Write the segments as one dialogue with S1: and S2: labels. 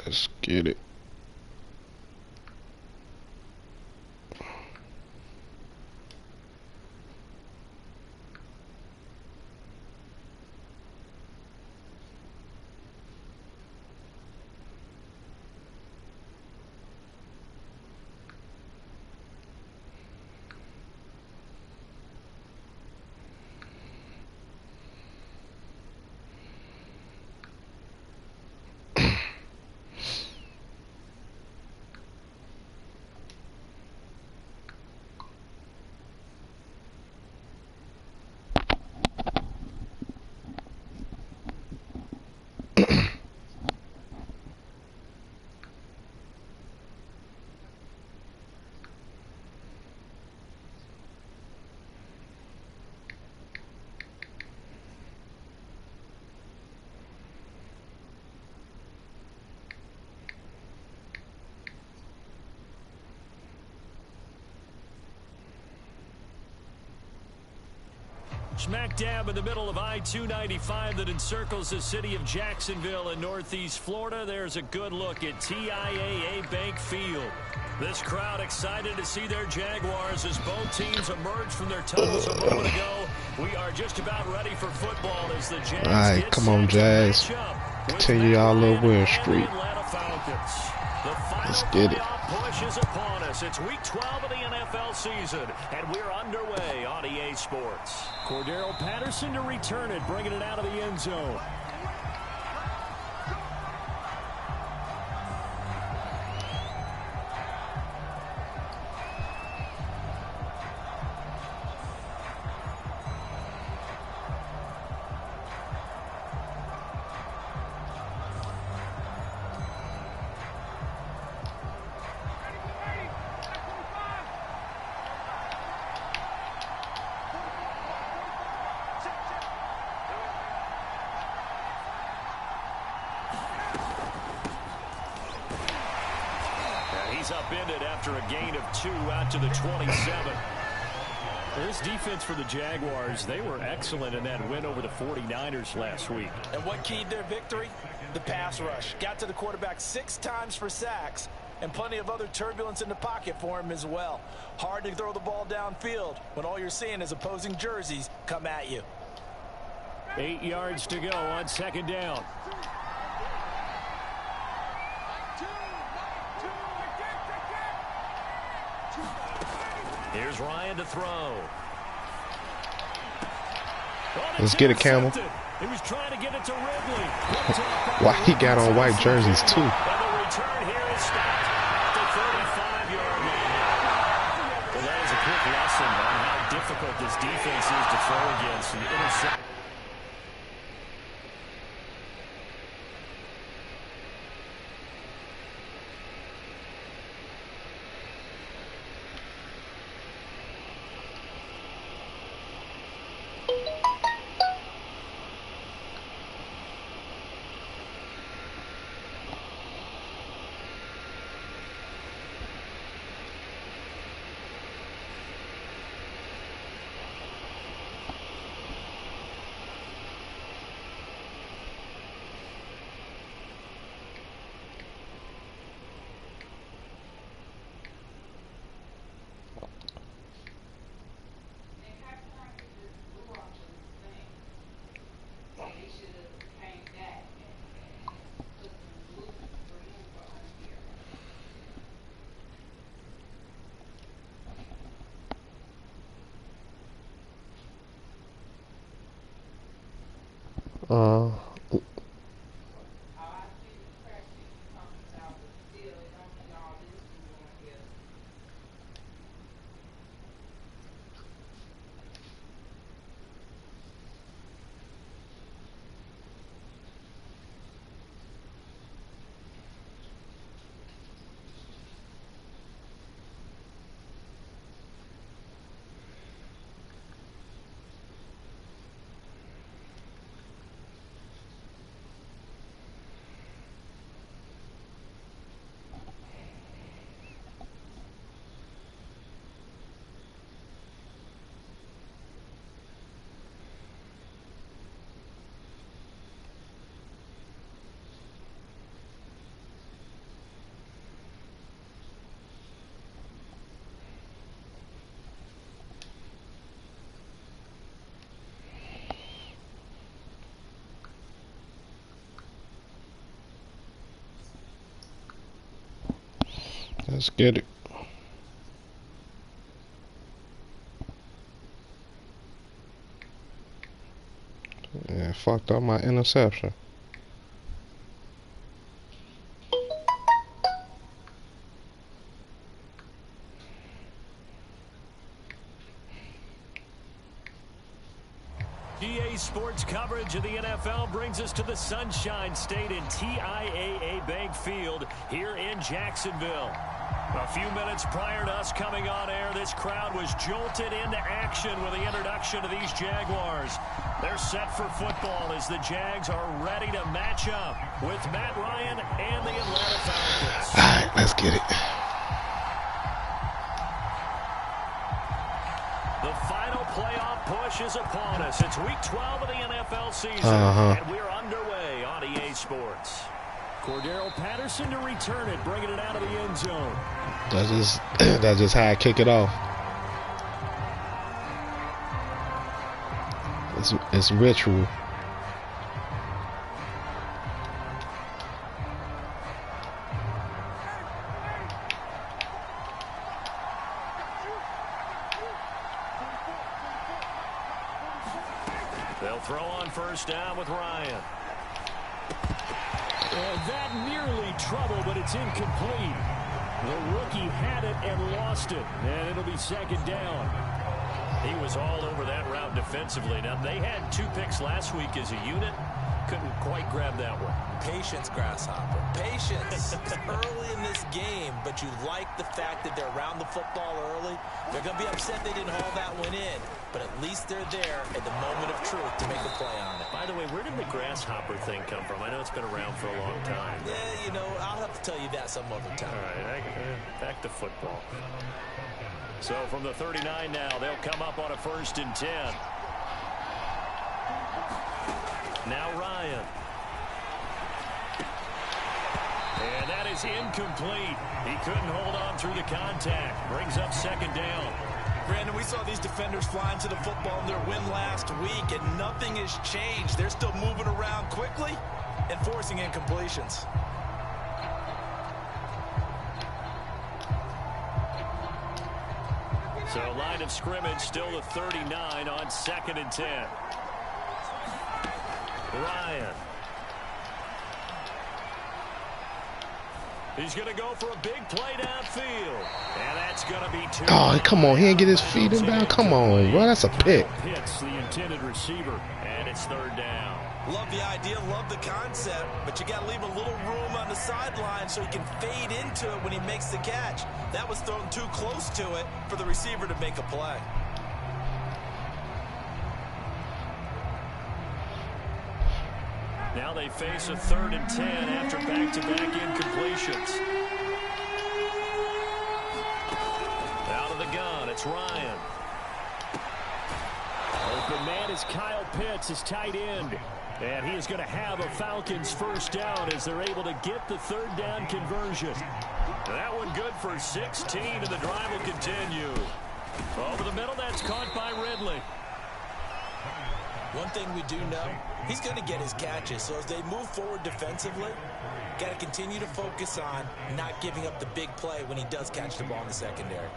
S1: Let's get it.
S2: Smack dab in the middle of I-295 that encircles the city of Jacksonville in northeast Florida. There's a good look at TIAA Bank Field. This crowd excited to see their Jaguars as both teams emerge from their tunnels a moment ago. We are just about ready for football as the Jags
S1: Alright, come on, Jags. Continue y'all little win streak. Let's get it.
S2: Push is upon us. It's week 12 of the NFL season, and we're underway on EA Sports. Cordero Patterson to return it, bringing it out of the end zone. He's upended after a gain of 2 out to the 27. This defense for the Jaguars, they were excellent in that win over the 49ers last week.
S3: And what keyed their victory? The pass rush. Got to the quarterback 6 times for sacks, and plenty of other turbulence in the pocket for him as well. Hard to throw the ball downfield when all you're seeing is opposing jerseys come at you.
S2: 8 yards to go on second down. Here's Ryan to throw.
S1: Let's get it, Campbell.
S2: He was trying to get it to Ridley.
S1: Why he got on white jerseys too?
S2: And the return here is stopped at the 35-yard line. Well, that is a quick lesson on how difficult this defense is to throw against. And intercept.
S1: Let's get it. Yeah, fucked up my interception.
S2: EA Sports coverage of the NFL brings us to the Sunshine State in TIAA Bank Field here in Jacksonville. A few minutes prior to us coming on air, this crowd was jolted into action with the introduction of these Jaguars. They're set for football as the Jags are ready to match up with Matt Ryan and the Atlanta Falcons.
S1: All right, let's get it.
S2: The final playoff push is upon us. It's week 12 of the NFL season, and we're underway on EA Sports. Cordero Patterson to return it, bringing it out of the end zone.
S1: That's just how I kick it off. It's ritual.
S2: They'll throw on first down with Ryan. And that nearly trouble, but it's incomplete. The rookie had it and lost it, and it'll be second down. He was all over that route defensively. Now, they had 2 picks last week as a unit. Couldn't quite grab that one.
S3: Patience, Grasshopper. Patience. It's early in this game, but you like the fact that they're around the football early. They're going to be upset they didn't haul that one in, but at least they're there at the moment of truth to make a play on it.
S2: By the way, where did the grasshopper thing come from? I know it's been around for a long time.
S3: Yeah, you know, I'll have to tell you that some other time.
S2: All right, back to football. So from the 39 now, they'll come up on a 1st and 10. Now Ryan. And that is incomplete. He couldn't hold on through the contact. Brings up second down.
S3: Brandon, we saw these defenders flying to the football in their win last week, and nothing has changed. They're still moving around quickly and forcing incompletions.
S2: So line of scrimmage still the 39 on 2nd and 10. Ryan. He's going to go for a big play downfield. And that's going to be 2.
S1: Oh, come on. He ain't get his feet in down. Come on, bro. That's a pick.
S2: Hits the intended receiver. And it's 3rd down.
S3: Love the idea, love the concept, but you got to leave a little room on the sideline so he can fade into it when he makes the catch. That was thrown too close to it for the receiver to make a play.
S2: Now they face a 3rd and 10 after back-to-back incompletions. Out of the gun, it's Ryan. Open man is Kyle Pitts, his tight end. And he is going to have a Falcons first down as they're able to get the 3rd down conversion. That one good for 16, and the drive will continue. Over the middle, that's caught by Ridley.
S3: One thing we do know, he's going to get his catches. So as they move forward defensively, got to continue to focus on not giving up the big play when he does catch the ball in the secondary.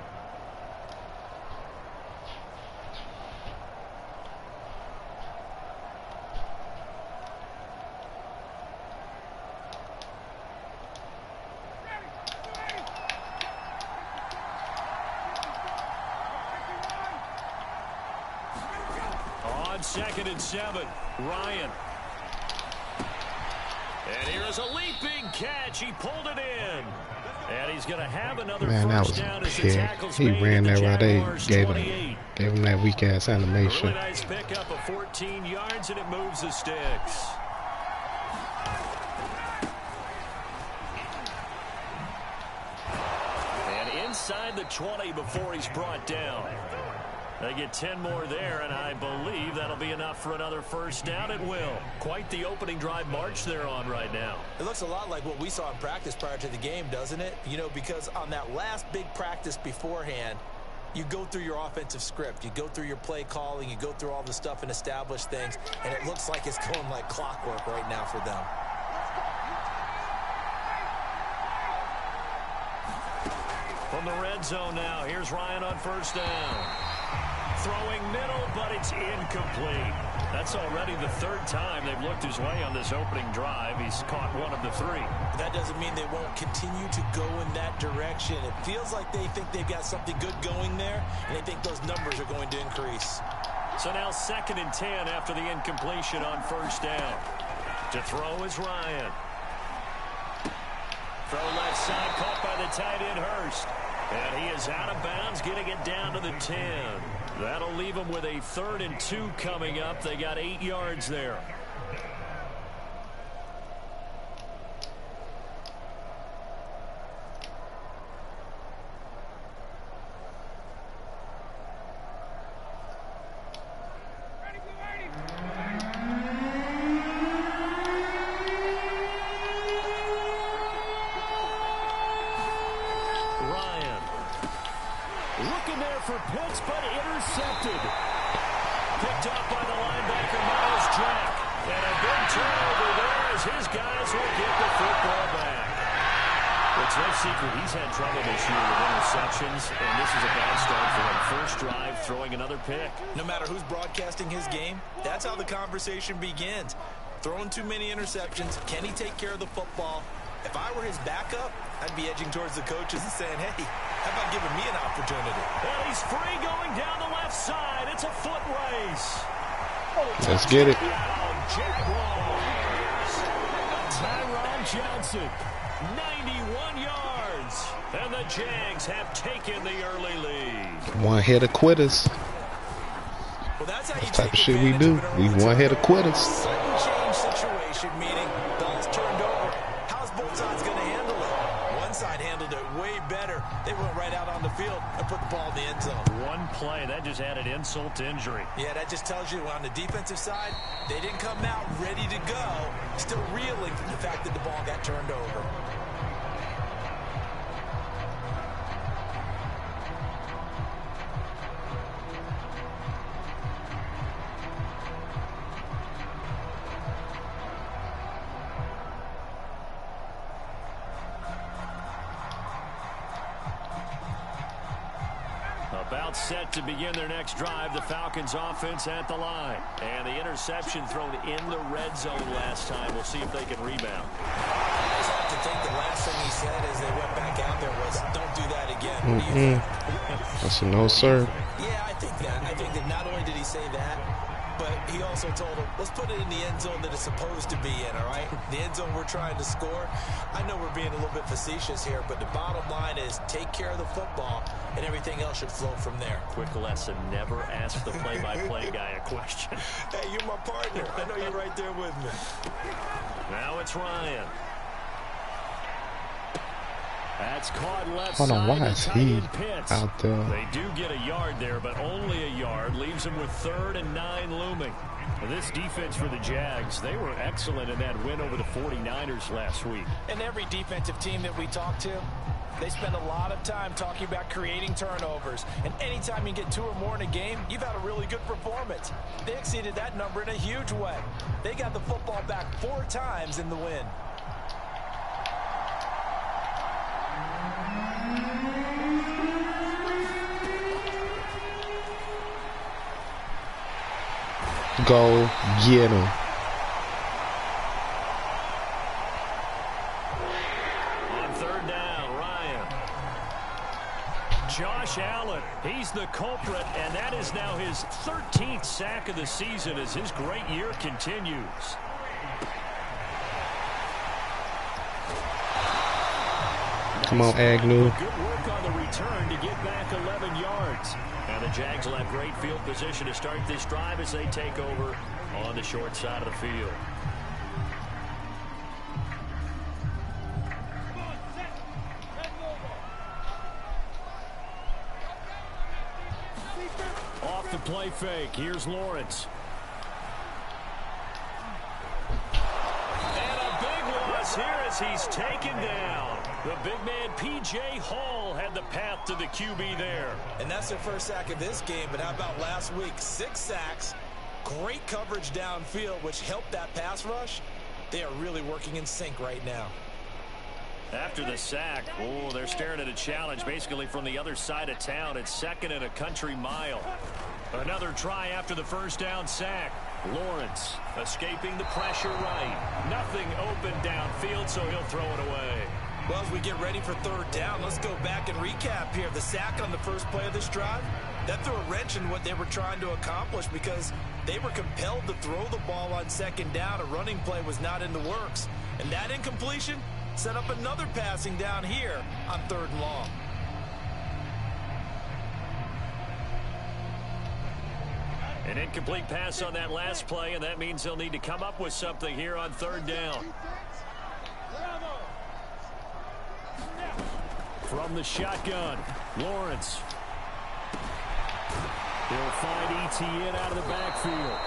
S2: On 2nd and 7, Ryan. And here's a leaping catch. He pulled it in. And he's going to have another first down as the tackle's
S1: He
S2: made
S1: ran
S2: at the
S1: that right. They
S2: Jaguars'
S1: gave
S2: 28.
S1: him that weak ass animation.
S2: Really nice pickup of 14 yards, and it moves the sticks. And inside the 20 before he's brought down. They get 10 more there, and I believe that'll be enough for another first down. It will. Quite the opening drive march they're on right now.
S3: It looks a lot like what we saw in practice prior to the game, doesn't it? You know, because on that last big practice beforehand, you go through your offensive script. You go through your play calling. You go through all the stuff and establish things, and it looks like it's going like clockwork right now for them.
S2: From the red zone now, here's Ryan on first down. Throwing middle, but it's incomplete. That's already the third time they've looked his way on this opening drive. He's caught one of the three.
S3: That doesn't mean they won't continue to go in that direction. It feels like they think they've got something good going there, and they think those numbers are going to increase.
S2: So now 2nd and 10 after the incompletion on first down. To throw is Ryan. Throw left side, caught by the tight end Hurst. And he is out of bounds, getting it down to the 10. That'll leave them with a 3rd and 2 coming up. They got 8 yards there. Looking there for Pitts, but intercepted. Picked up by the linebacker, Miles Jack. And a big turnover there as his guys will get the football back. It's no secret he's had trouble this year with interceptions, and this is a bad start for him. First drive, throwing another pick.
S3: No matter who's broadcasting his game, that's how the conversation begins. Throwing too many interceptions. Can he take care of the football? If I were his backup, I'd be edging towards the coaches and saying, hey, how about giving me an opportunity?
S2: Well, he's free going down the left side. It's a foot race.
S1: Let's get it.
S2: Tyron Johnson, 91 yards. And the Jags have taken the early lead.
S1: One hit of quitters.
S3: Well, that's how
S1: the type of shit we do. We one hit of quitters.
S3: Sudden change situation, meaning ball's turned over. How's both sides going to handle it? One side handled it way better. They went right out on the field and put the ball in the end zone.
S2: One play, that just added insult to injury.
S3: Yeah, that just tells you on the defensive side, they didn't come out ready to go, still reeling from the fact that the ball got turned over.
S2: About set to begin their next drive. The Falcons offense at the line. And the interception thrown in the red zone last time. We'll see if they can rebound.
S3: I just have to think the last thing he said as they went back out there was, don't do that again. What do you think?
S1: That's a no, sir.
S3: Yeah, I think that. I think that not only did he say that, but he also told him, let's put it in the end zone that it's supposed to be in, all right? The end zone we're trying to score. I know we're being a little bit facetious here, but the bottom line is take care of the football, and everything else should flow from there.
S2: Quick lesson, never ask the play-by-play guy a question.
S3: Hey, you're my partner. I know you're right there with me.
S2: Now it's Ryan. That's caught left
S1: Hold on,
S2: side.
S1: why is he out there?
S2: They do get a yard there, but only a yard. Leaves them with 3rd and 9 looming. And this defense for the Jags, they were excellent in that win over the 49ers last week.
S3: And every defensive team that we talk to, they spend a lot of time talking about creating turnovers. And anytime you get 2 or more in a game, you've had a really good performance. They exceeded that number in a huge way. They got the football back 4 times in the win.
S1: Go get him.
S2: On 3rd down, Ryan. Josh Allen, he's the culprit, and that is now his 13th sack of the season as his great year continues.
S1: Come on, Agnew.
S2: Good work on the return to get back 11 yards. Now the Jags will have great field position to start this drive as they take over on the short side of the field. Off the play fake, here's Lawrence. And a big loss here as he's taken down. The big man, P.J. Hall, had the path to the QB there.
S3: And that's their first sack of this game, but how about last week? 6 sacks, great coverage downfield, which helped that pass rush. They are really working in sync right now.
S2: After the sack, oh, they're staring at a challenge basically from the other side of town. It's 2nd and a country mile. Another try after the first down sack. Lawrence escaping the pressure right. Nothing open downfield, so he'll throw it away.
S3: Well, as we get ready for 3rd down, let's go back and recap here. The sack on the first play of this drive, that threw a wrench in what they were trying to accomplish because they were compelled to throw the ball on 2nd down. A running play was not in the works. And that incompletion set up another passing down here on 3rd and long.
S2: An incomplete pass on that last play, and that means they'll need to come up with something here on 3rd down. From the shotgun, Lawrence. He'll find ETN out of the backfield.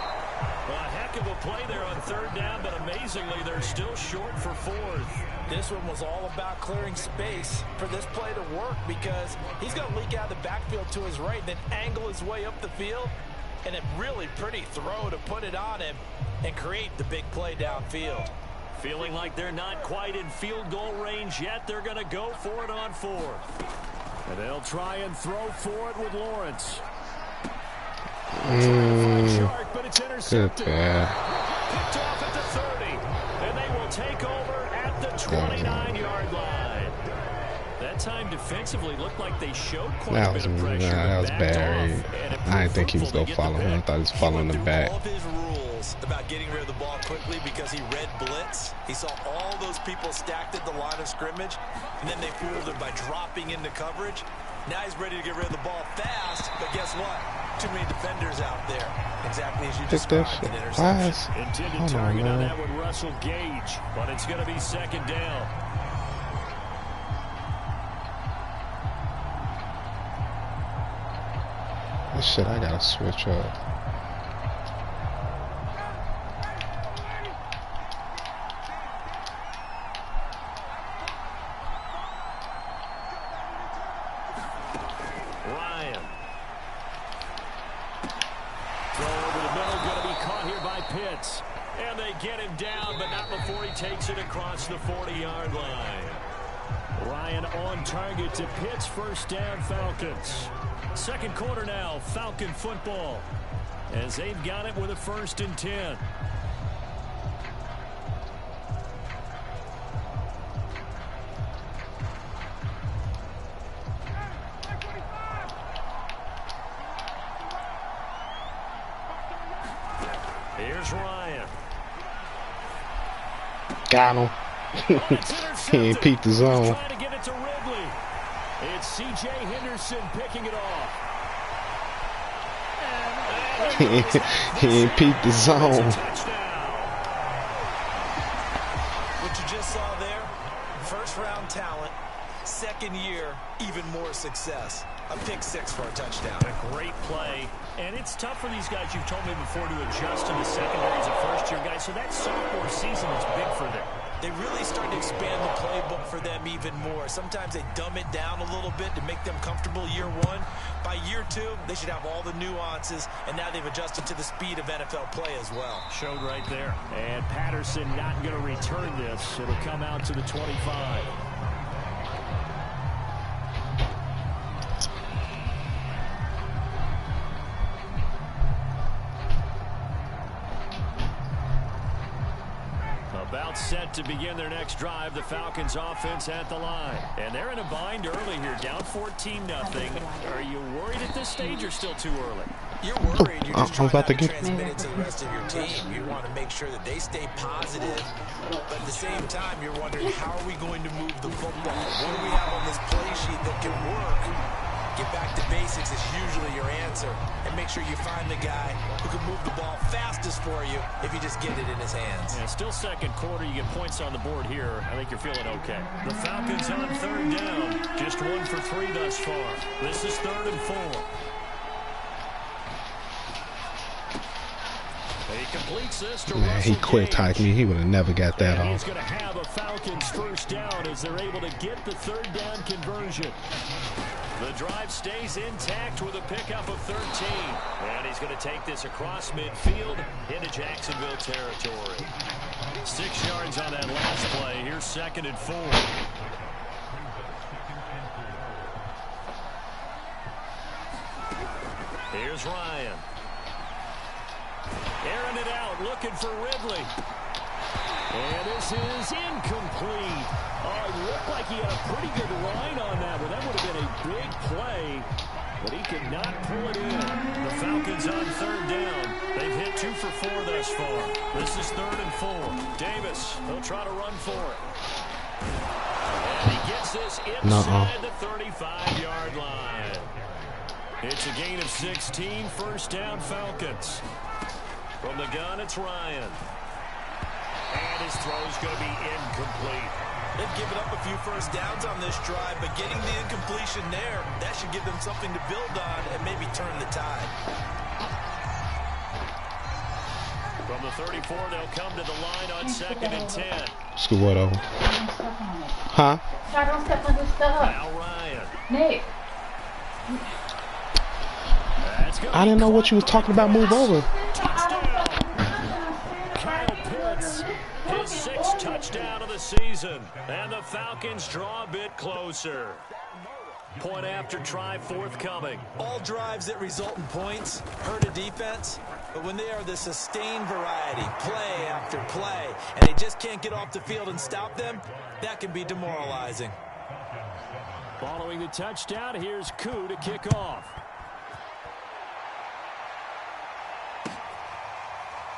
S2: A heck of a play there on 3rd down, but amazingly, they're still short for 4th.
S3: This one was all about clearing space for this play to work because he's going to leak out of the backfield to his right, then angle his way up the field. And a really pretty throw to put it on him and create the big play downfield.
S2: Feeling like they're not quite in field goal range yet. They're going to go for it on 4th. And they'll try and throw for it with Lawrence. But it's intercepted. Picked off at the 30. And they will take over at the 29-yard line. That time defensively looked like they showed quite a bit of pressure.
S1: That was bad. I didn't think he was going to follow him. I thought he was following him back.
S3: All of his rules about getting rid of the ball quickly because he read blitz. He saw all those people stacked at the line of scrimmage, and then they fooled him by dropping into coverage. Now he's ready to get rid of the ball fast, but guess what? Too many defenders out there. Exactly as you described. An interception.
S2: Intended target on that one, Russell Gage, but it's going to be 2nd down.
S1: Shit, I gotta switch up.
S2: Ryan. Throw over the middle, going to be caught here by Pitts. And they get him down, but not before he takes it across the 40-yard line. Ryan on target to Pitts, 1st down Falcons. 2nd quarter now, Falcon football, as they've got it with a 1st and 10. Here's Ryan.
S1: Got him. He ain't peeked the zone.
S2: Trying to get it to Ridley. It's C.J. Henderson picking it off.
S1: He ain't peeked the zone.
S3: What you just saw there, 1st-round talent, 2nd year, even more success. A pick 6 for a touchdown.
S2: A great play. And it's tough for these guys, you've told me before, to adjust to the secondary as a first-year guy. So that sophomore season is big for them.
S3: They really start to expand the playbook for them even more. Sometimes they dumb it down a little bit to make them comfortable year 1. By year 2, they should have all the nuances, and now they've adjusted to the speed of NFL play as well.
S2: Showed right there. And Patterson not going to return this. It'll come out to the 25. About set to begin their next drive. The Falcons offense at the line. And they're in a bind early here, down 14-0. Are you worried at this stage or still too early?
S3: You're worried. You're just
S1: I'm
S3: trying
S1: about to
S3: to
S1: get
S3: transmit it to the rest of your team. You want to make sure that they stay positive. But at the same time, you're wondering, how are we going to move the football? What do we have on this play sheet that can work? Get back to basics is usually your answer. And make sure you find the guy who can move the ball fastest for you if you just get it in his hands.
S2: Yeah, still 2nd quarter. You get points on the board here. I think you're feeling okay. The Falcons on 3rd down. Just 1 for 3 thus far. This is 3rd and 4. He completes this to
S1: Man, he
S2: Russell
S1: quick typed me. He would have never got that
S2: and
S1: off.
S2: he's going to have a Falcons 1st down as they're able to get the 3rd down conversion. The drive stays intact with a pickup of 13. And he's going to take this across midfield into Jacksonville territory. 6 yards on that last play. Here's 2nd and 4. Here's Ryan. Airing it out, looking for Ridley. And this is incomplete. Oh, it looked like he had a pretty good line on that one. That would have been a big play, but he could not pull it in. The Falcons on third down. They've hit 2 for 4 thus far. This is 3rd and 4. Davis, he'll try to run for it. And he gets this inside the 35-yard line. It's a gain of 16, first down Falcons. From the gun, it's Ryan. And his throw's going to be incomplete.
S3: They've given up a few first downs on this drive, but getting the incompletion there, that should give them something to build on and maybe turn the tide.
S2: From the 34, they'll come to the line on 2nd and 10.
S1: Scoot what over? Huh?
S2: Now Ryan.
S4: Nick.
S1: I didn't know what you was talking about. Move over.
S2: Touchdown. Kyle Pitts, his 6th touchdown of the season. And the Falcons draw a bit closer. Point after try forthcoming.
S3: All drives that result in points hurt a defense, but when they are the sustained variety, play after play, and they just can't get off the field and stop them, that can be demoralizing.
S2: Following the touchdown, here's Koo to kick off.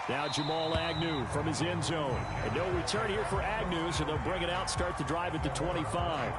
S2: Now Jamal Agnew from his end zone. And no return here for Agnew, so they'll bring it out, start the drive at the 25.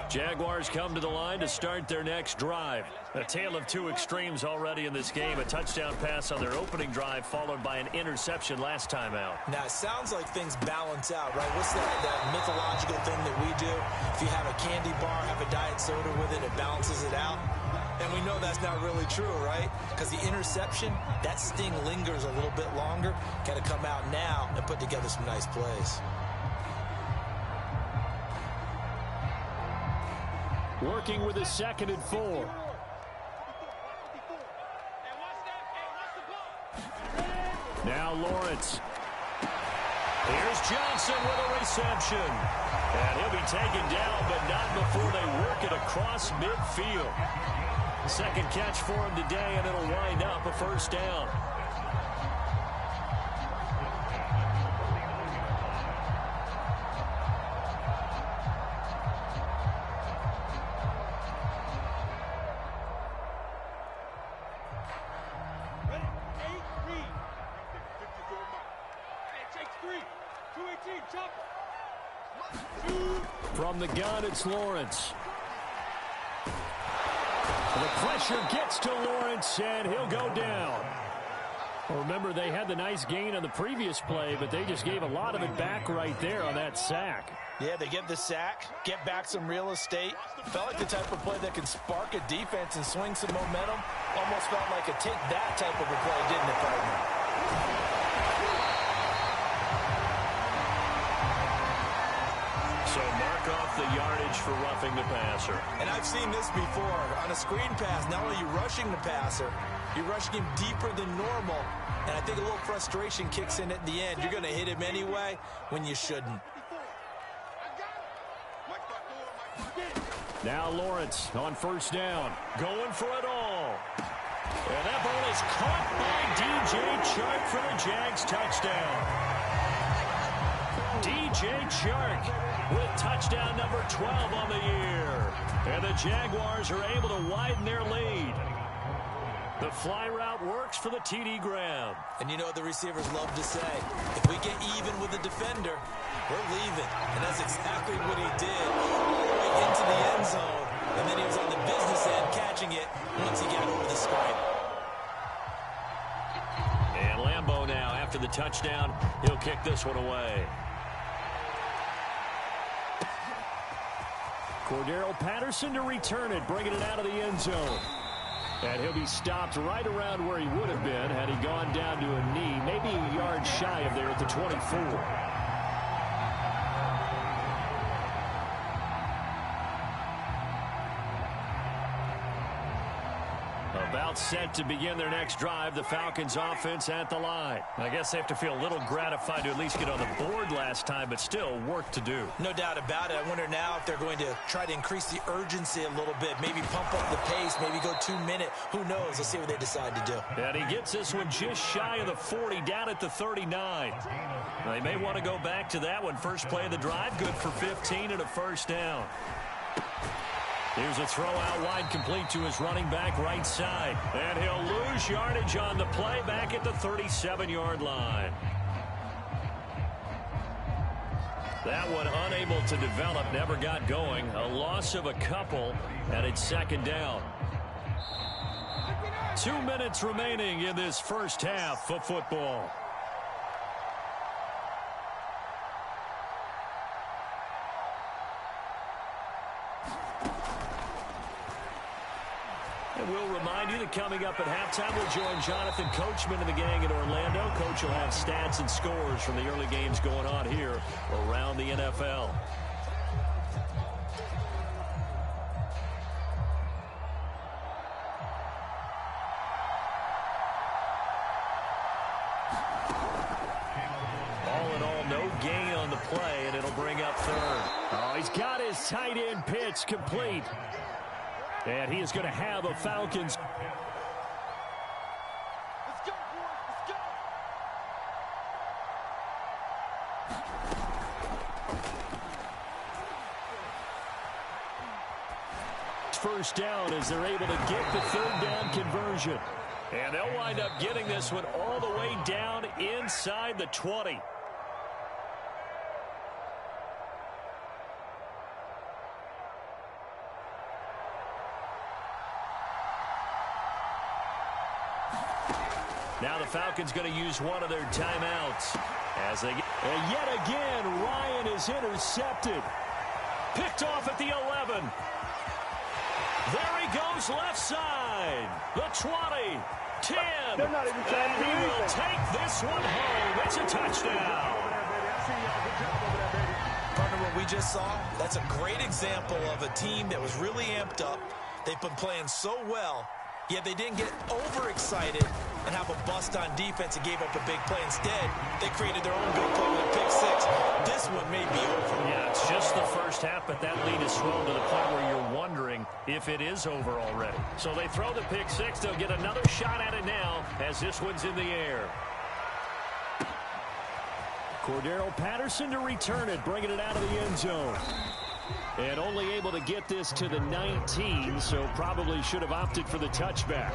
S2: Jaguars come to the line to start their next drive. A tale of 2 extremes already in this game. A touchdown pass on their opening drive, followed by an interception last time out.
S3: Now, it sounds like things balance out, right? What's that mythological thing that we do? If you have a candy bar, have a diet soda with it, it balances it out. And we know that's not really true, right? Because the interception, that sting lingers a little bit longer. Got to come out now and put together some nice plays.
S2: Working with a 2nd and 4. Now Lawrence. Here's Johnson with a reception. And he'll be taken down, but not before they work it across midfield. 2nd catch for him today, and it'll wind up a first down. From the gun, it's Lawrence. The pressure gets to Lawrence, and he'll go down. Well, remember, they had the nice gain on the previous play, but they just gave a lot of it back right there on that sack.
S3: Yeah, they get the sack, get back some real estate. Felt like the type of play that can spark a defense and swing some momentum. Almost felt like a take that type of a play, didn't it, partner?
S2: So mark off the yardage for roughing the passer.
S3: And I've seen this before. On a screen pass, not only are you rushing the passer, you're rushing him deeper than normal. And I think a little frustration kicks in at the end. You're going to hit him anyway when you shouldn't.
S2: Now Lawrence on first down, going for it all. And that ball is caught by DJ Chark for the Jags touchdown. DJ Chark with touchdown number 12 on the year. And the Jaguars are able to widen their lead. The fly route works for the TD Graham.
S3: And you know what the receivers love to say? If we get even with the defender, we're leaving. And that's exactly what he did. All the way into the end zone. And then he was on the business end catching it once he got over the stripe.
S2: And Lambeau now, after the touchdown, he'll kick this one away. Cordero Patterson to return it, bringing it out of the end zone. And he'll be stopped right around where he would have been had he gone down to a knee, maybe a yard shy of there at the 24. About set to begin their next drive, the Falcons offense at the line. I guess they have to feel a little gratified to at least get on the board last time, but still work to do.
S3: No doubt about it. I wonder now if they're going to try to increase the urgency a little bit, maybe pump up the pace, maybe go 2 minute. Who knows? Let's see what they decide to do.
S2: And he gets this one just shy of the 40, down at the 39. They may want to go back to that one. First play of the drive, good for 15 and a first down. Here's a throw out wide, complete to his running back right side. And he'll lose yardage on the play back at the 37-yard line. That one unable to develop, never got going. A loss of a couple, and it's second down. 2 minutes remaining in this first half of football. And we'll remind you that coming up at halftime, we'll join Jonathan Coachman and the gang in Orlando. Coach will have stats and scores from the early games going on here around the NFL. All in all, no gain on the play, and it'll bring up third. Oh, he's got his tight end pitch complete. And he is going to have a Falcons.
S4: Let's go, boys. Let's go.
S2: First down as they're able to get the third down conversion. And they'll wind up getting this one all the way down inside the 20. Now the Falcons going to use one of their timeouts. As they get, and yet again, Ryan is intercepted. Picked off at the 11. There he goes left side. The 20, 10.
S4: They're not even trying to do
S2: He will
S4: anything.
S2: take this one home. It's a touchdown.
S3: Partner, what we just saw, that's a great example of a team that was really amped up. They've been playing so well, yet they didn't get overexcited and have a bust on defense and gave up a big play. Instead, they created their own big play with a pick six. This one may be over.
S2: Yeah, it's just the first half, but that lead is swollen to the point where you're wondering if it is over already. So they throw the pick six. They'll get another shot at it now as this one's in the air. Cordero Patterson to return it, bringing it out of the end zone. And only able to get this to the 19, so probably should have opted for the touchback.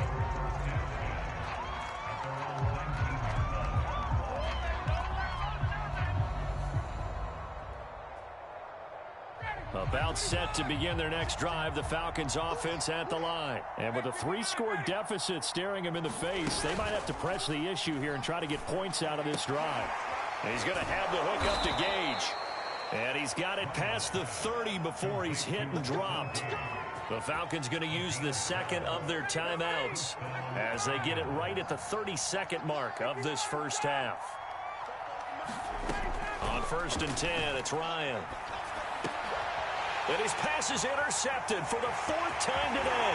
S2: About set to begin their next drive, the Falcons offense at the line. And with a 3-score deficit staring them in the face, they might have to press the issue here and try to get points out of this drive. And he's going to have the hook up to Gage. And he's got it past the 30 before he's hit and dropped. The Falcons going to use the second of their timeouts as they get it right at the 32nd mark of this first half. On 1st and 10, it's Ryan. And his pass is intercepted for the 4th time today.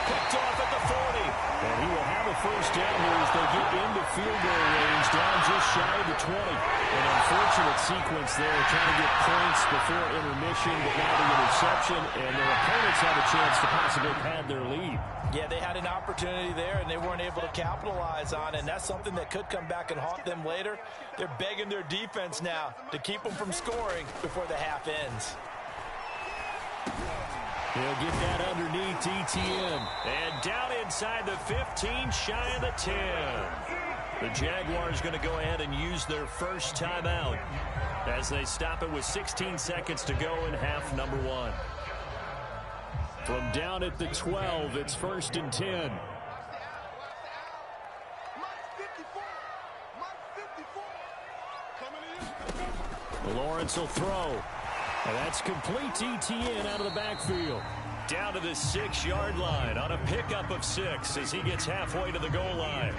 S2: Picked off at the 40. And he will have a first down here as they get into field goal range, down just shy of the 20. An unfortunate sequence there, trying to get points before intermission, but now the interception, and their opponents have a chance to possibly pad their lead.
S3: Yeah, they had an opportunity there, and they weren't able to capitalize on it, and that's something that could come back and haunt them later. They're begging their defense now to keep them from scoring before the half ends.
S2: He'll get that underneath ETN. And down inside the 15, shy of the 10. The Jaguars going to go ahead and use their first timeout as they stop it with 16 seconds to go in half number 1. From down at the 12, it's 1st and 10. Lawrence will throw. And that's complete to ETN out of the backfield. Down to the 6-yard line on a pickup of 6 as he gets halfway to the goal line.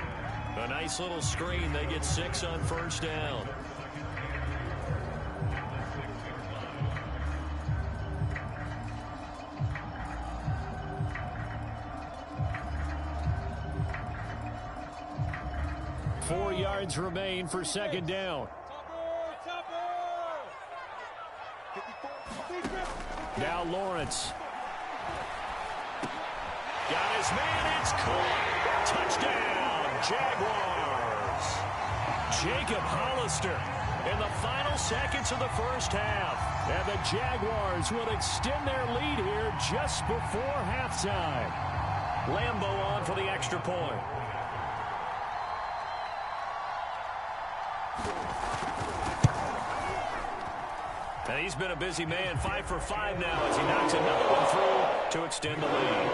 S2: A nice little screen. They get 6 on first down. 4 yards remain for second down. Now Lawrence. Got his man. It's caught. Touchdown, Jaguars. Jacob Hollister in the final seconds of the first half. And the Jaguars will extend their lead here just before halftime. Lambeau on for the extra point. And he's been a busy man, 5 for 5 now as he knocks another one through to extend the lead.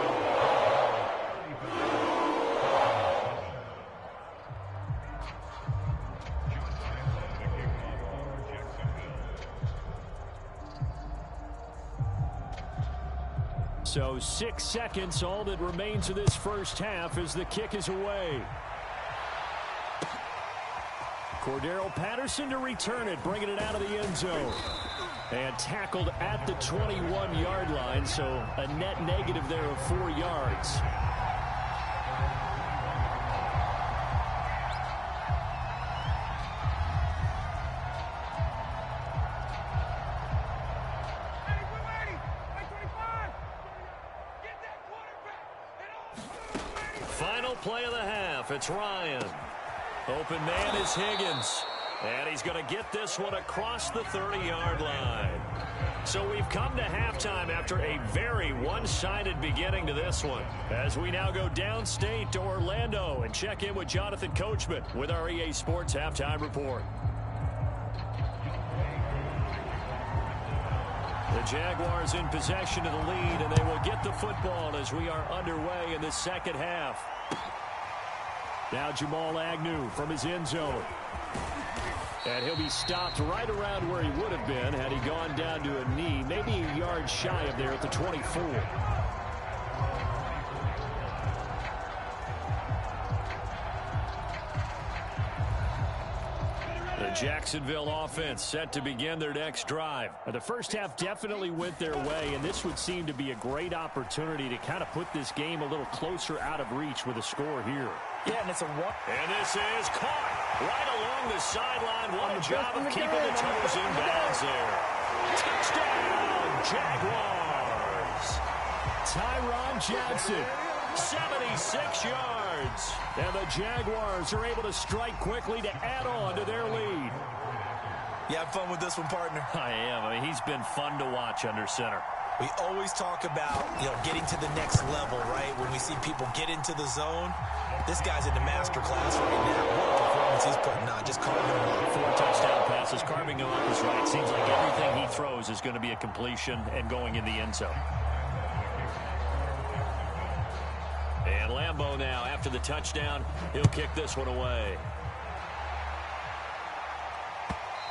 S2: So 6 seconds, all that remains of this first half as the kick is away. Cordero Patterson to return it, bringing it out of the end zone. And tackled at the 21-yard line, so a net negative there of 4 yards. Final play of the half. It's Ryan. Open man is Higgins. And he's going to get this one across the 30-yard line. So we've come to halftime after a very one-sided beginning to this one. As we now go downstate to Orlando and check in with Jonathan Coachman with our EA Sports Halftime Report. The Jaguars in possession of the lead, and they will get the football as we are underway in the second half. Now Jamal Agnew from his end zone. And he'll be stopped right around where he would have been had he gone down to a knee, maybe a yard shy of there at the 24. The Jacksonville offense set to begin their next drive. The first half definitely went their way, and this would seem to be a great opportunity to kind of put this game a little closer out of reach with a score here.
S3: Yeah, and it's a one.
S2: And this is caught right along the sideline. What a job of keeping the toes in bounds there. Touchdown, Jaguars. Tyron Johnson, 76 yards. And the Jaguars are able to strike quickly to add on to their lead.
S3: You have fun with this one, partner?
S2: I am. I mean, he's been fun to watch under center.
S3: We always talk about, getting to the next level, right? When we see people get into the zone, this guy's in the master class right now. What a performance he's putting on, just carving him up.
S2: 4 touchdown passes, carving him up is right. Seems like everything he throws is going to be a completion and going in the end zone. And Lambeau now, after the touchdown, he'll kick this one away.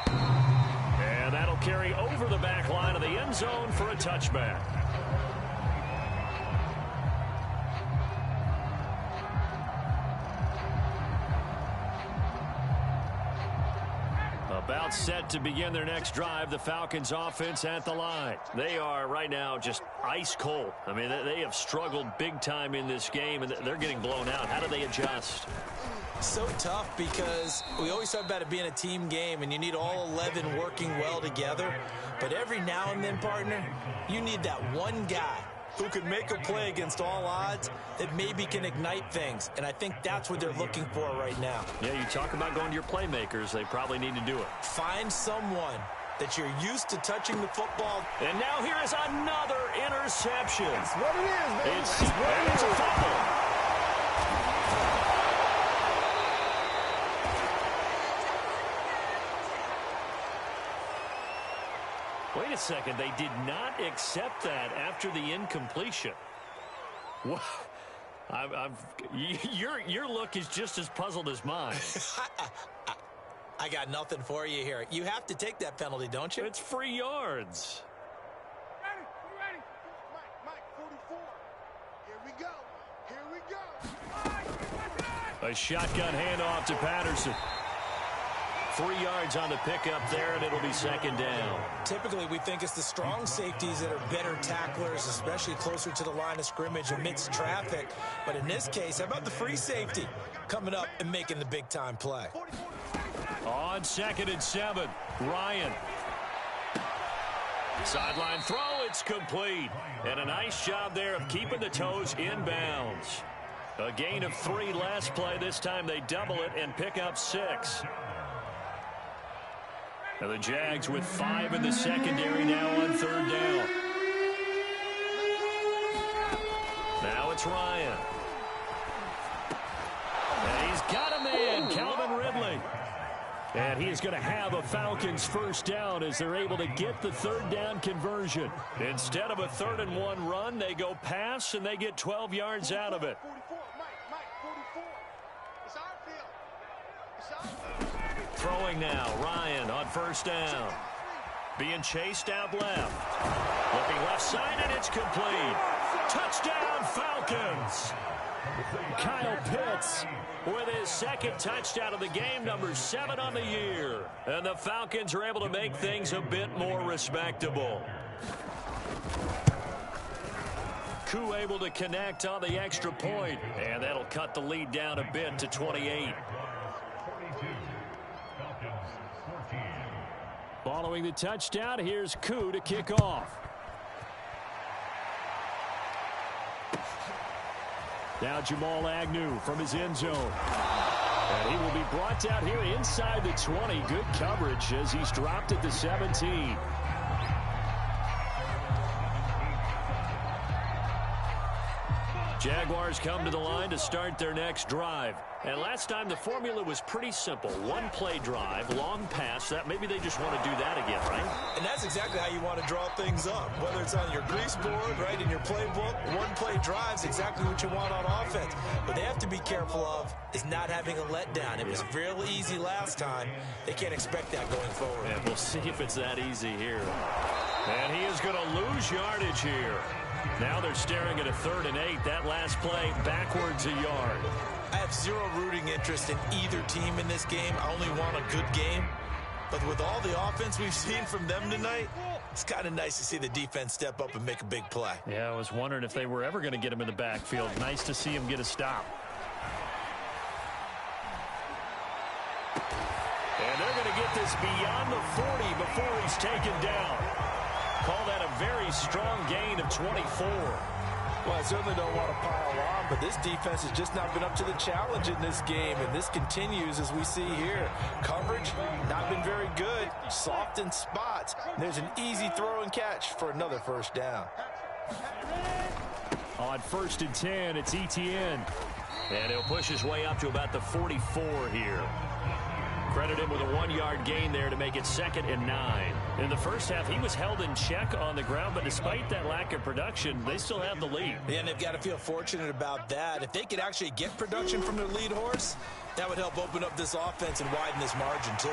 S2: And that'll carry over the back line of the end zone for a touchback. About set to begin their next drive, the Falcons offense at the line. They are right now just ice cold. I mean, they have struggled big time in this game, and they're getting blown out. How do they adjust?
S3: So tough because we always talk about it being a team game, and you need all 11 working well together. But every now and then, partner, you need that one guy who can make a play against all odds that maybe can ignite things. And I think that's what they're looking for right now.
S2: Yeah, you talk about going to your playmakers. They probably need to do it.
S3: Find someone that you're used to touching the football.
S2: And now here is another interception.
S4: That's what it is, man.
S2: It's a fumble. Wait a second. They did not accept that after the incompletion. Wow. Your look is just as puzzled as mine.
S3: I got nothing for you here. You have to take that penalty, don't you?
S2: It's free yards.
S4: Ready? You ready? Mike, 44. Here we go. Here we go.
S2: A shotgun handoff to Patterson. 3 yards on the pickup there, and it'll be second down.
S3: Typically, we think it's the strong safeties that are better tacklers, especially closer to the line of scrimmage amidst traffic. But in this case, how about the free safety coming up and making the big-time play?
S2: On 2nd and 7, Ryan. Sideline throw, it's complete. And a nice job there of keeping the toes inbounds. A gain of 3 last play. This time they double it and pick up 6. Now the Jags with 5 in the secondary now on 3rd down. Now it's Ryan. And he's got a man, Calvin Ridley. And he is going to have a Falcons first down as they're able to get the 3rd down conversion. Instead of a 3rd and 1 run, they go pass and they get 12 yards out of it. Throwing now, Ryan on 1st down. Being chased out left. Looking left side, and it's complete. Touchdown, Falcons! Kyle Pitts with his 2nd touchdown of the game, number 7 on the year. And the Falcons are able to make things a bit more respectable. Koo able to connect on the extra point, and that'll cut the lead down a bit to 28. Following the touchdown, here's Koo to kick off. Now Jamal Agnew from his end zone. And he will be brought down here inside the 20. Good coverage as he's dropped at the 17. Jaguars come to the line to start their next drive. And last time the formula was pretty simple. 1-play drive, long pass. That maybe they just want to do that again, right?
S3: And that's exactly how you want to draw things up. Whether it's on your grease board, right, in your playbook, 1-play drive's exactly what you want on offense. But they have to be careful of is not having a letdown. It was real easy last time. They can't expect that going forward.
S2: And we'll see if it's that easy here. And he is going to lose yardage here. Now they're staring at a 3rd and 8. That last play backwards a yard.
S3: I have zero rooting interest in either team in this game. I only want a good game. But with all the offense we've seen from them tonight, it's kind of nice to see the defense step up and make a big play.
S2: Yeah, I was wondering if they were ever going to get him in the backfield. Nice to see him get a stop. And they're going to get this beyond the 40 before he's taken down. Call that a very strong gain of 24.
S3: Well, I certainly don't want to pile on, but this defense has just not been up to the challenge in this game, and this continues as we see here. Coverage, not been very good. Soft in spots. There's an easy throw and catch for another first down.
S2: On 1st and 10, it's Etienne. And he'll push his way up to about the 44 here. Credit him with a 1-yard gain there to make it 2nd and 9. In the first half, he was held in check on the ground, but despite that lack of production, they still have the lead.
S3: Yeah, and they've got to feel fortunate about that. If they could actually get production from their lead horse, that would help open up this offense and widen this margin, too.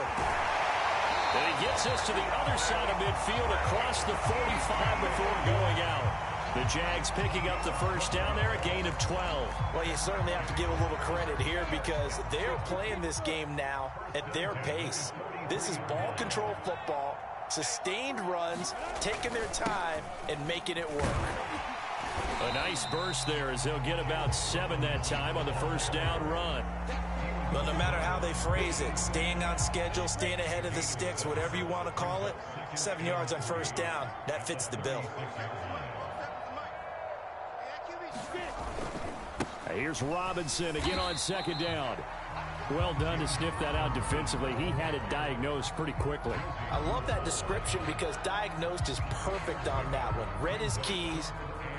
S2: And he gets us to the other side of midfield across the 45 before going out. The Jags picking up the first down there, a gain of 12.
S3: Well, you certainly have to give a little credit here because they're playing this game now at their pace. This is ball control football, sustained runs, taking their time, and making it work.
S2: A nice burst there as they'll get about 7 that time on the first down run.
S3: Well, no matter how they phrase it, staying on schedule, staying ahead of the sticks, whatever you want to call it, 7 yards on first down, that fits the bill.
S2: Here's Robinson again on 2nd down. Well done to sniff that out defensively. He had it diagnosed pretty quickly.
S3: I love that description because diagnosed is perfect on that one. Read his keys,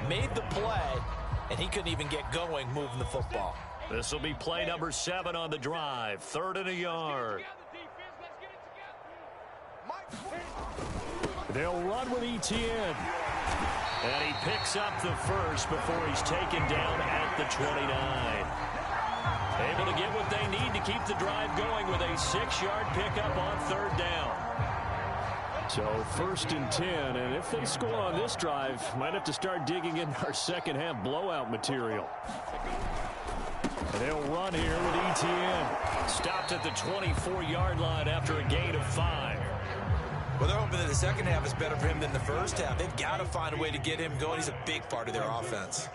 S3: made the play, and he couldn't even get going moving the football.
S2: This will be play number 7 on the drive. 3rd and a yard. They'll run with Etienne. And he picks up the first before he's taken down at the 29. Able to get what they need to keep the drive going with a 6-yard pickup on 3rd down. So 1st and 10, and if they score on this drive, might have to start digging in our second half blowout material. And they'll run here with ETN. Stopped at the 24-yard line after a gain of 5.
S3: Well, they're hoping that the second half is better for him than the first half. They've got to find a way to get him going. He's a big part of their offense.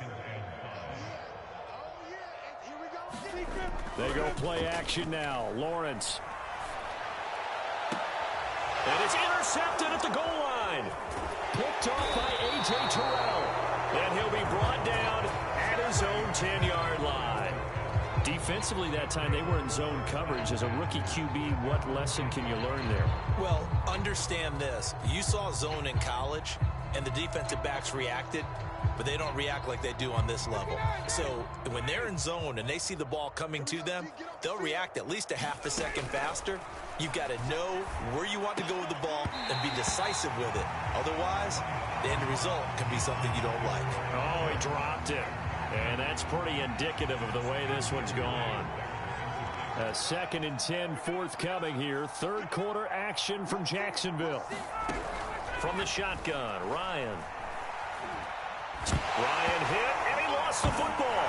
S2: They go play action now. Lawrence. And it's intercepted at the goal line. Picked off by A.J. Terrell. And he'll be brought down at his own 10-yard line. Defensively that time, they were in zone coverage. As a rookie QB, what lesson can you learn there?
S3: Well, understand this. You saw zone in college, and the defensive backs reacted, but they don't react like they do on this level. So when they're in zone and they see the ball coming to them, they'll react at least a half a second faster. You've got to know where you want to go with the ball and be decisive with it. Otherwise, the end result can be something you don't like.
S2: Oh, he dropped it. And that's pretty indicative of the way this one's gone. A 2nd and 10 forthcoming here. Third quarter action from Jacksonville. From the shotgun, Ryan. Ryan hit, and he lost the football.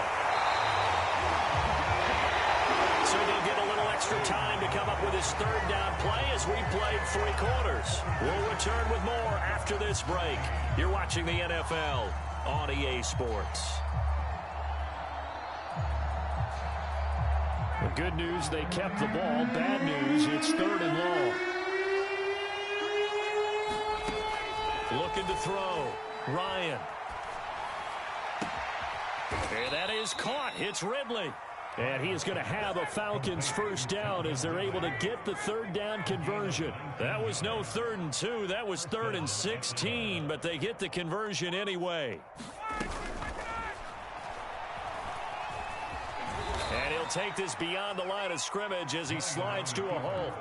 S2: So they'll get a little extra time to come up with his third down play as we played 3 quarters. We'll return with more after this break. You're watching the NFL on EA Sports. The good news, they kept the ball. Bad news, it's 3rd and long. Looking to throw. Ryan. And that is caught. It's Ridley. And he is going to have a Falcons first down as they're able to get the 3rd down conversion. That was no 3rd and 2. That was 3rd and 16, but they get the conversion anyway. And he'll take this beyond the line of scrimmage as he slides to a hole.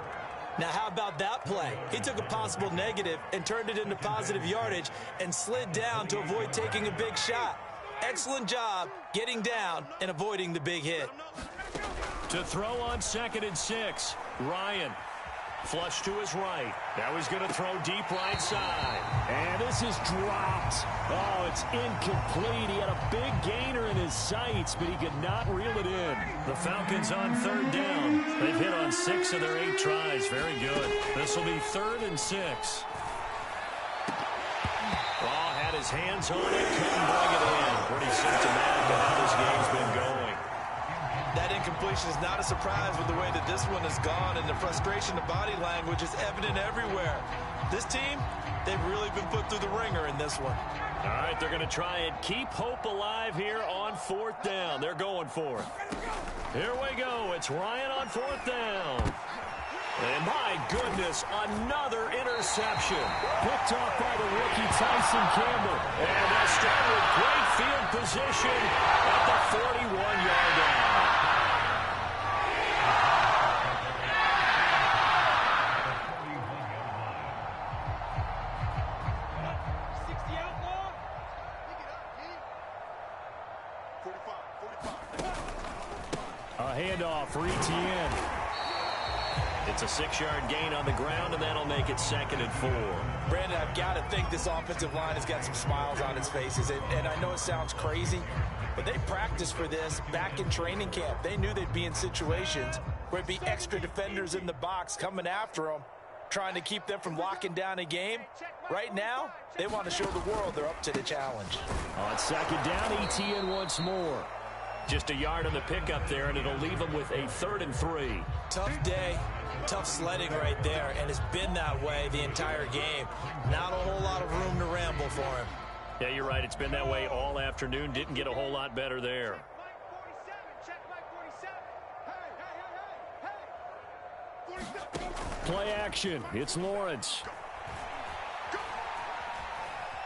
S3: Now, how about that play? He took a possible negative and turned it into positive yardage and slid down to avoid taking a big shot. Excellent job getting down and avoiding the big hit.
S2: To throw on 2nd and 6, Ryan. Flush to his right. Now he's going to throw deep right side. And this is dropped. Oh, it's incomplete. He had a big gainer in his sights, but he could not reel it in. The Falcons on 3rd down. They've hit on 6 of their 8 tries. Very good. This will be 3rd and 6. Oh, had his hands on it. Couldn't bring it in. Pretty symptomatic of how this game's been going.
S3: That incompletion is not a surprise with the way that this one has gone, and the frustration, the body language is evident everywhere. This team, they've really been put through the ringer in this one.
S2: All right, they're going to try and keep hope alive here on 4th down. They're going for it. Here we go. It's Ryan on 4th down. And my goodness, another interception. Picked off by the rookie Tyson Campbell. And they'll start with great field position at the 41-yard line. Handoff for ETN. It's a 6-yard gain on the ground, and that'll make it 2nd and 4.
S3: Brandon, I've got to think this offensive line has got some smiles on its faces. And I know it sounds crazy, but they practiced for this back in training camp. They knew they'd be in situations where it'd be extra defenders in the box coming after them, trying to keep them from locking down a game. Right now, they want to show the world they're up to the challenge.
S2: On 2nd down, ETN once more. Just a yard on the pickup there, and it'll leave them with a 3rd and 3.
S3: Tough day, tough sledding right there, and it's been that way the entire game. Not a whole lot of room to ramble for him.
S2: Yeah, you're right. It's been that way all afternoon. Didn't get a whole lot better there. Play action. It's Lawrence.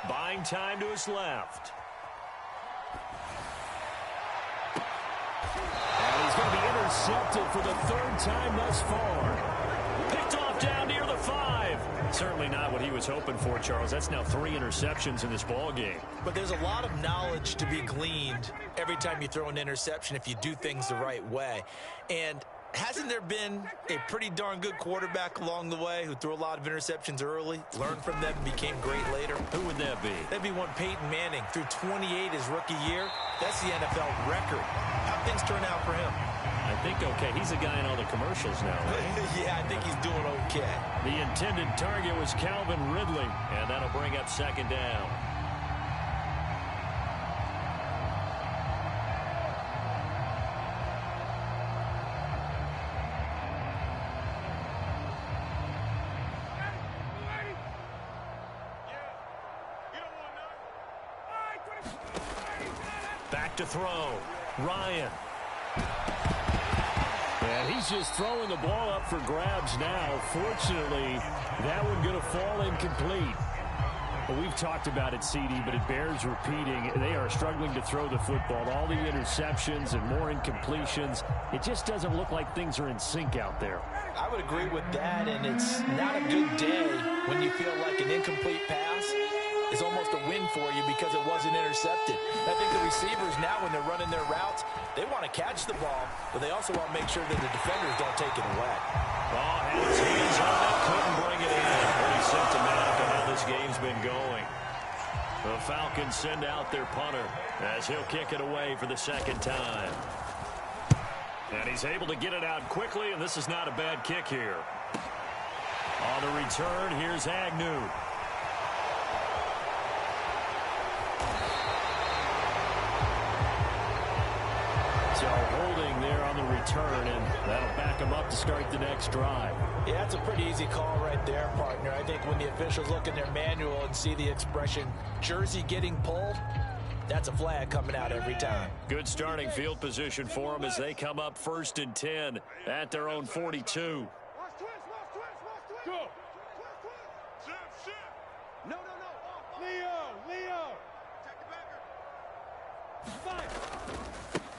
S2: Buying time to his left. And he's going to be intercepted for the 3rd time thus far. Picked off down near the 5. Certainly not what he was hoping for, Charles. That's now 3 interceptions in this ball game.
S3: But there's a lot of knowledge to be gleaned every time you throw an interception if you do things the right way. And hasn't there been a pretty darn good quarterback along the way who threw a lot of interceptions early, learned from them, and became great later?
S2: Who would that be?
S3: That'd be one Peyton Manning. Threw 28 his rookie year. That's the NFL record. How things turn out for him?
S2: I think okay. He's a guy in all the commercials now, right?
S3: Yeah, I think he's doing okay.
S2: The intended target was Calvin Ridley, and that'll bring up second down. Back to throw. Ryan. And he's just throwing the ball up for grabs now. Fortunately, that one going to fall incomplete. Well, we've talked about it, CD, but it bears repeating. They are struggling to throw the football. All the interceptions and more incompletions. It just doesn't look like things are in sync out there.
S3: I would agree with that, and it's not a good day when you feel like an incomplete pass is almost a win for you because it wasn't intercepted. I think the receivers now, when they're running their routes, they want to catch the ball, but they also want to make sure that the defenders don't take it away.
S2: Oh, had his hands on it, couldn't bring it in. Pretty symptomatic of how this game's been going. The Falcons send out their punter as he'll kick it away for the second time. And he's able to get it out quickly, and this is not a bad kick here. On the return, here's Agnew. So holding there on the return, and that'll back him up to start the next drive.
S3: Yeah, that's a pretty easy call right there, partner. I think when the officials look in their manual and see the expression jersey getting pulled, that's a flag coming out every time.
S2: Good starting field position for them as they come up 1st and 10 at their own 42.
S4: Go. No. Leo.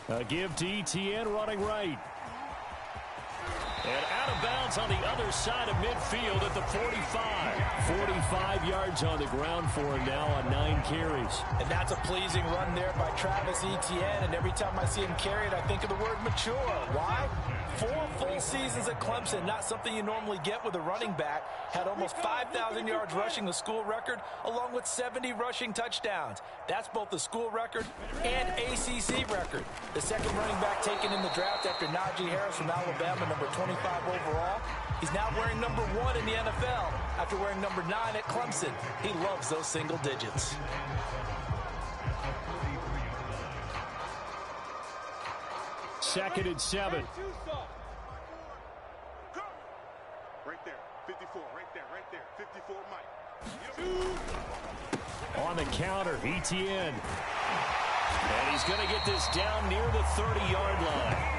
S2: A give to Etienne running right. And out of bounds on the other side of midfield at the 45. 45 yards on the ground for him now on 9 carries.
S3: And that's a pleasing run there by Travis Etienne. And every time I see him carry it, I think of the word mature. Why? 4 full seasons at Clemson, not something you normally get with a running back. Had almost 5,000 yards rushing, the school record, along with 70 rushing touchdowns. That's both the school record and ACC record. The second running back taken in the draft after Najee Harris from Alabama, number 25 overall. He's now wearing number 1 in the NFL after wearing number 9 at Clemson. He loves those single digits.
S2: Second and 7.
S4: Right there, 54, right there, 54, Mike.
S2: On the counter, Etienne. And he's going to get this down near the 30-yard line.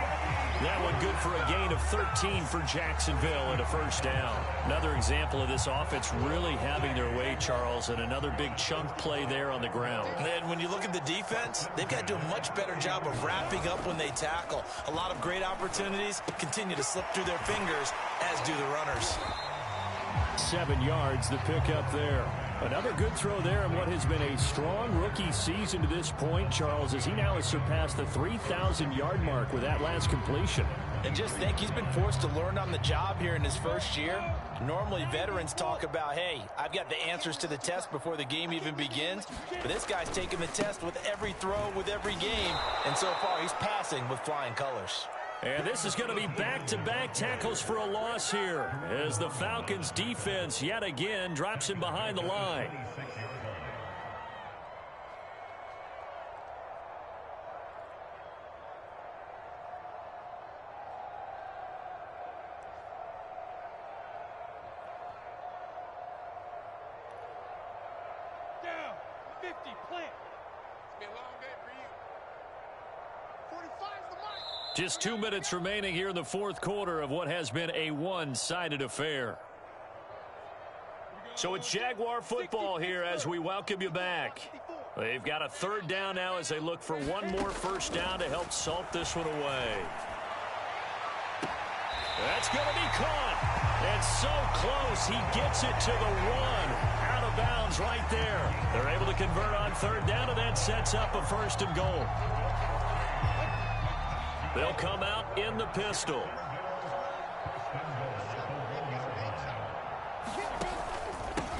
S2: That one good for a gain of 13 for Jacksonville and a first down. Another example of this offense really having their way, Charles, and another big chunk play there on the ground.
S3: And when you look at the defense, they've got to do a much better job of wrapping up when they tackle. A lot of great opportunities continue to slip through their fingers, as do the runners.
S2: 7 yards, the pickup there. Another good throw there in what has been a strong rookie season to this point, Charles, as he now has surpassed the 3,000-yard mark with that last completion.
S3: And just think, he's been forced to learn on the job here in his first year. Normally, veterans talk about, hey, I've got the answers to the test before the game even begins. But this guy's taking the test with every throw, with every game. And so far, he's passing with flying colors.
S2: And this is going to be back-to-back tackles for a loss here as the Falcons defense yet again drops him behind the line.
S4: Down, 50, plant. It's been a long day for you. 45's the mark.
S2: Just 2 minutes remaining here in the fourth quarter of what has been a one-sided affair. So it's Jaguar football here as we welcome you back. They've got a third down now as they look for one more first down to help salt this one away. That's going to be caught. And so close, he gets it to the 1. Out of bounds right there. They're able to convert on third down, and that sets up a first and goal. They'll come out in the pistol.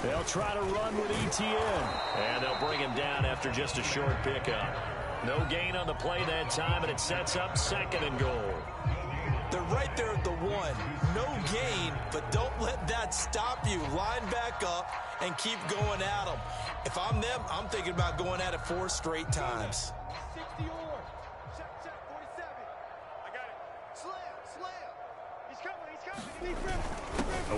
S2: They'll try to run with Etienne. And they'll bring him down after just a short pickup. No gain on the play that time, and it sets up 2nd and goal.
S3: They're right there at the 1. No gain, but don't let that stop you. Line back up and keep going at them. If I'm them, I'm thinking about going at it 4 straight times.
S4: 60 or. Check, 47. I got it. Slam. He's coming. He's ready.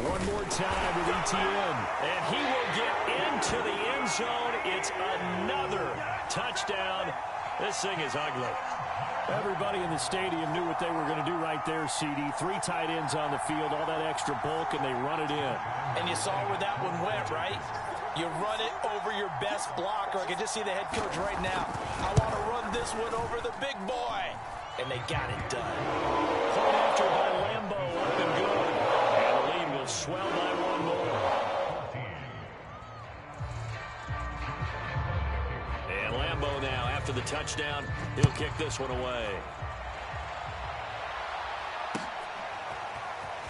S2: One more time with ETN. And he will get into the end zone. It's another touchdown. This thing is ugly. Everybody in the stadium knew what they were going to do right there, CD. 3 tight ends on the field, all that extra bulk, and they run it in.
S3: And you saw where that one went, right? You run it over your best blocker. I can just see the head coach right now. I want to run this one over the big boy. And they got it done.
S2: Point after by Lambo, up and good. And the lead will swell by 1 more. And Lambo now, after the touchdown, he'll kick this one away.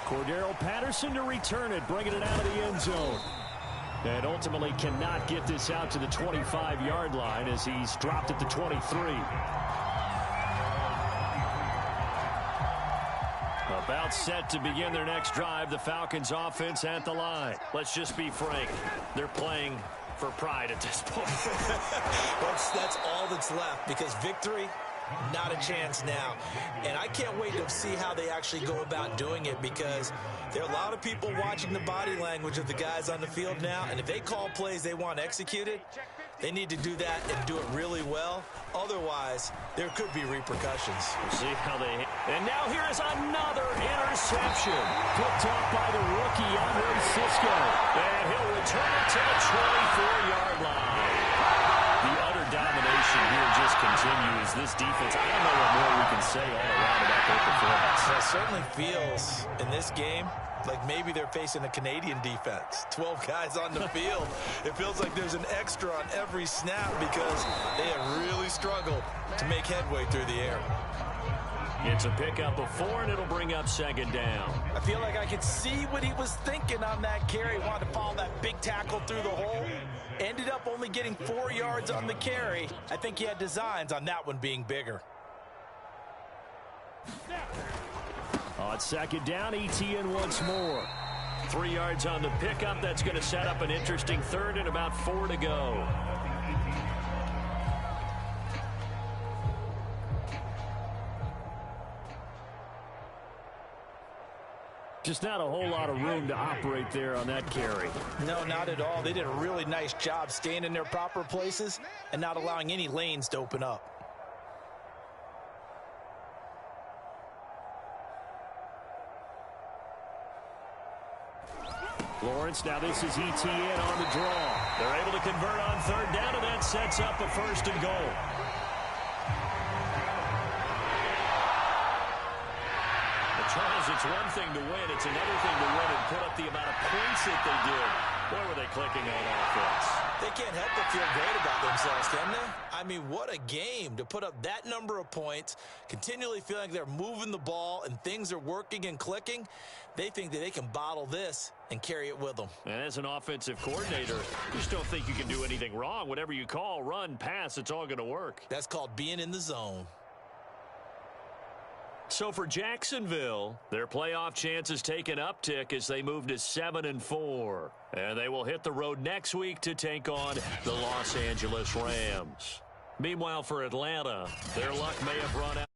S2: Cordero Patterson to return it, bringing it out of the end zone. And ultimately cannot get this out to the 25-yard line as he's dropped at the 23. About set to begin their next drive, the Falcons offense at the line. Let's just be frank, they're playing for pride at this point.
S3: That's all that's left, because victory, not a chance now. And I can't wait to see how they actually go about doing it, because there are a lot of people watching the body language of the guys on the field now, and if they call plays they want executed, they need to do that and do it really well. Otherwise, there could be repercussions.
S2: We'll see how they... And now here is another interception. Picked off by the rookie, Andre Cisco. And he'll return it to the 24-yard line. The utter domination here just continues. This defense, I don't know what more we can say all around about their performance.
S3: It certainly feels in this game like maybe they're facing a Canadian defense. 12 guys on the field. It feels like there's an extra on every snap because they have really struggled to make headway through the air.
S2: It's a pickup of 4, and it'll bring up 2nd down.
S3: I feel like I could see what he was thinking on that carry. Wanted to follow that big tackle through the hole. Ended up only getting 4 yards on the carry. I think he had designs on that one being bigger.
S2: On 2nd down, ETN once more. 3 yards on the pickup. That's going to set up an interesting 3rd and about 4 to go. Just not a whole lot of room to operate there on that carry.
S3: No, not at all. They did a really nice job staying in their proper places and not allowing any lanes to open up.
S2: Lawrence, now this is ETN on the draw. They're able to convert on 3rd down, and that sets up a 1st and goal. Charles, it's one thing to win. It's another thing to win and put up the amount of points that they did. Where were they clicking on offense?
S3: They can't help but feel great about themselves, can they? I mean, what a game to put up that number of points, continually feeling like they're moving the ball and things are working and clicking. They think that they can bottle this and carry it with them.
S2: And as an offensive coordinator, you just don't think you can do anything wrong. Whatever you call, run, pass, it's all going to work.
S3: That's called being in the zone.
S2: So for Jacksonville, their playoff chances take an uptick as they move to 7-4. And they will hit the road next week to take on the Los Angeles Rams. Meanwhile, for Atlanta, their luck may have run out.